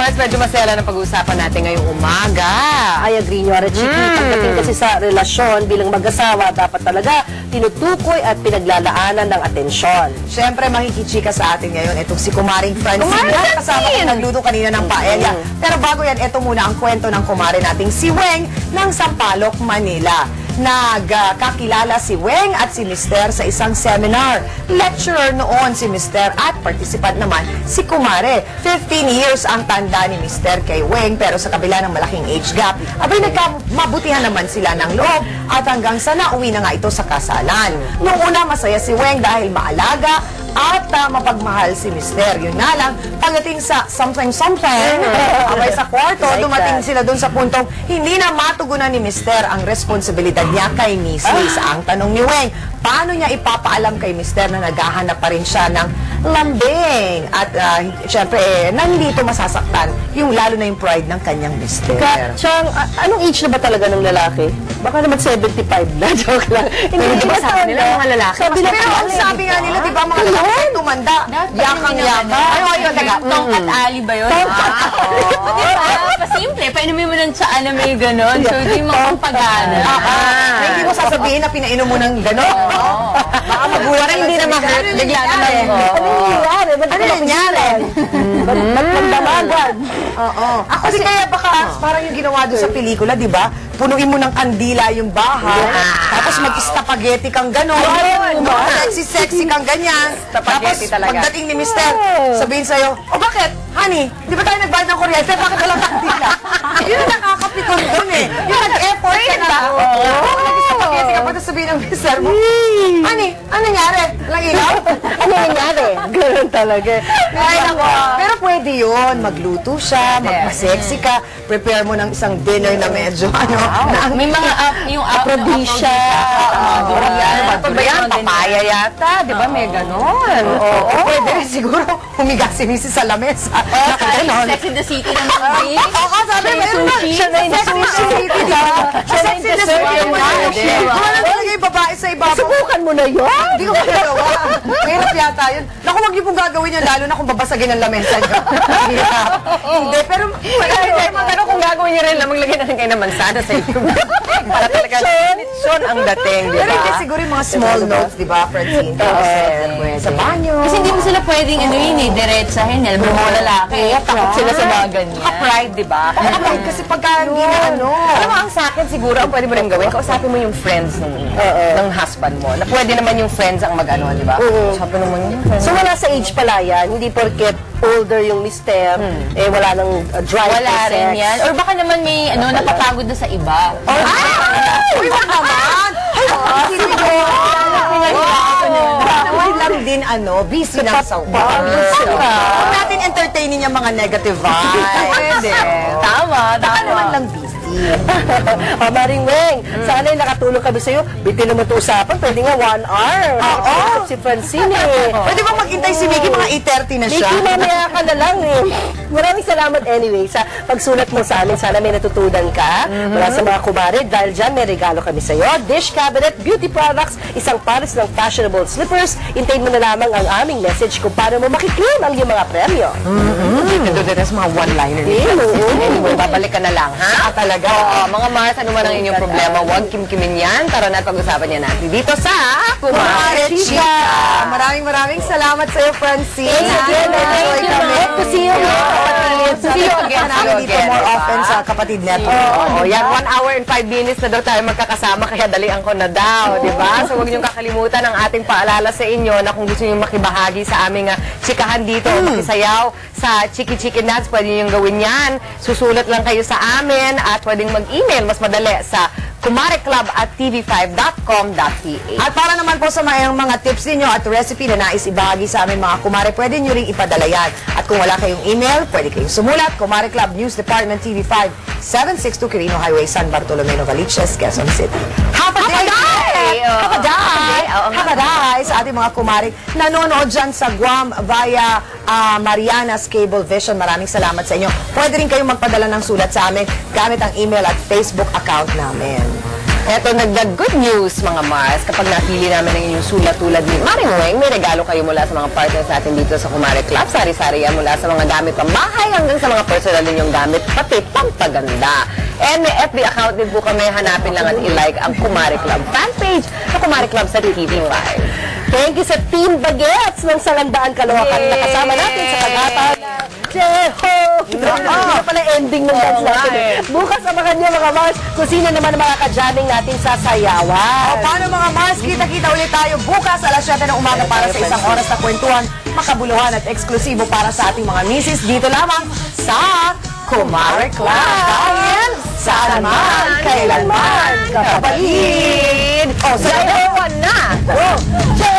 course, medyo masaya na pag-uusapan natin ngayong umaga. I agree, Yora Chiki. Pagdating kasi sa relasyon bilang mag-asawa, dapat talaga tinutukoy at pinaglalaanan ng atensyon. Siyempre, makikichika sa atin ngayon itong si Kumaring Francine. Kasama ko nagluto kanina ng paella. Pero bago yan, ito muna ang kwento ng kumare nating si Weng ng Sampaloc, Manila. Nagkakilala si Weng at si Mister sa isang seminar. Lecturer noon si Mister at participant naman si Kumare. 15 years ang tanda ni Mister kay Weng, pero sa kabila ng malaking age gap, abay nagkamabutihan naman sila ng loob at hanggang sa nauwi na nga ito sa kasalan. Noong una, masaya si Weng dahil maalaga at mapagmahal si Mister. Yun na lang, pagdating sa something, abay sa kwarto, dumating sila dun sa puntong hindi na matugunan ni Mister ang responsibilidad niya kay Mrs. Ang tanong ni Weng, paano niya ipapaalam kay Mister na naghahanap pa rin siya ng lambing? At syempre, nandito masasaktan yung lalo na yung pride ng kanyang Mister. Chang, anong age na ba talaga ng lalaki? Baka naman 75 na, joke lang. Hindi ba sabi nila mga lalaki? Pero ang sabi nga nila, di ba mga lalaki tumanda, yakang-yaka. Ayun, tongkat ali ba yun? Pasimple, painumin mo ng tsaan na may ganon. So, hindi mo pagana. Hindi mo sasabihin na pinainom mo ng gano'n. Baka magulat lang hindi na ma-hurt. Bigla na lang. Ano nangyari? Ba't nagdamagan? Ako kasi kaya baka parang yung ginawa doon sa pelikula, di ba? Punuin mo ng kandila yung bahay, tapos mag-spaghetti kang gano'n. Sexy-sexy kang ganyan. Tapos pagdating ni Mister, sabihin sa'yo, o bakit? Honey, di ba tayo nagbayad ng kuryente? Bakit walang kandila? Yun ang nakakapitol doon eh. Yung nag-effort ka na. Nag-spaghetti ka pa, tapos sabihin ng Mister mo, honey, ano nangyari? Walang ilaw? Ano nangyari? Ganun talaga. Pero pwede yun. Magluto siya, magpa-sexy ka, prepare mo ng isang dinner na medyo, may mga yung aphrodisia. Ano ba yan? Papaya yata. Di ba? May ganon. Pwede rin siguro humiga si Mrs. sa lamesa. Sex in the City ng movie. Oo, sabi mo yun. Siya na yung sushi. Sex in the City. Wala talaga yung babae sa ibabaw. Subukan mo na yun. Hindi ko magagawa. Mahirap yata yun. Naku, wag niyo pong gagawin yun, lalo na kung babasagin ang lamesa niyo. Hindi, pero kung gagawin niyo rin, maglagay na rin kayo ng mansada sa YouTube. Para talaga sinitsyon ang dating, di pero ba? hindi siguro yung mga small notes, di ba, Francine? Sa banyo. Kasi hindi mo sila pwedeng diretsahin. Alam mo mga lalaki, takot sila sa mga ganyan. Pride, di ba? Kasi pagka hindi na Alam mo, ang sa akin siguro, ang pwede mo rin gawin, kausapin mo yung friends ng husband mo. Na pwede naman yung friends ang mag-ano, di ba? Kausapin naman yung friends. So wala sa age pala yan, hindi porket older yung mister, wala nang drive wala for sex. rin yan. Or baka naman may napapagod na sa iba. Uy, wag naman! Hindi ko! lang din, busy na sa work. Huwag natin entertainin yung mga negative vibes. Pwede. Tama. Baka naman lang busy. Maring Weng, sana yung nakatulong kami sa'yo. Bitin naman ito usapan. Pwede nga 1 hour. Si Francine eh. Pwede ba maghintay si Mickey? Mga 8:30 na siya. Mickey, mamaya ka na lang eh. Maraming salamat anyway sa pagsulat mo sa amin. Sana may natutunan ka. Mula sa mga kumare. Dahil dyan, may regalo kami sa'yo. Dish cabinet, beauty products, isang pares ng fashionable slippers. Hintayin mo na lamang ang aming message kung paano mo makiklaim ang iyong mga premyo. Ito sa mga one-liner. Anyway, babalik ka na lang, ha? Talaga. Oo, mga Mars, ano man ang inyong problema, huwag kimkimin yan. Tara na, pag-usapan niya natin dito sa Kumare Chika. Maraming salamat sa'yo, Francine. Thank you. To see you. See you again. Dito more often sa Kapatid Network. Yan, 1 hour and 5 minutes na daw tayo magkakasama, kaya dalian ko na daw, di ba? So, huwag niyong kakalimutan ang ating paalala sa inyo na kung gusto niyong makibahagi sa aming chikahan dito, makisayaw sa Chiki Chiki Nuts, pwede niyong gawin yan. Susulat lang kayo sa amin at pwedeng mag-email, mas madali, sa kumareclub@tv5.com.ph. At para naman po sa mga tips ninyo at recipe na nais ibahagi sa aming mga kumare, pwede nyo rin ipadala yan. At kung wala kayong email, pwede kayong sumulat. Kumare Club News Department, TV5, 762 Quirino Highway, San Bartolome, Novaliches, Quezon City. Have a day! Have a day sa ating mga kumare nanonood dyan sa Guam via Mariana's Cable Vision. Maraming salamat sa inyo. Pwede rin kayong magpadala ng sulat sa amin gamit ang email at Facebook account namin. Eto, nagdag good news mga Mars. Kapag napili namin ang inyong sulat tulad ni Maring Weng, may regalo kayo mula sa mga partners natin dito sa Kumare Club. Sari-sari yan mula sa mga gamit pambahay hanggang sa mga personal ninyong gamit, pati pampaganda. And may FB account din po kami. Hanapin lang at i-like ang Kumare Club fanpage sa Kumare Club sa TV5. Thank you sa Team Bagets ng Salandaan, Caloocan na kasama natin sa kagata ng Jeho! Ito pala ending ng dance natin. Bukas abangan nyo mga Mars kung sino naman ang mga ka-jamming natin sa sayawan. O paano mga Mars, kita-kita ulit tayo bukas alas 7 ng umaga para sa isang oras na kwentuhan, makabuluhan at eksklusibo para sa ating mga misis dito lamang sa Kumare Club. Dahil sa naman, kailanman, kapatid. O, sa na! Oh,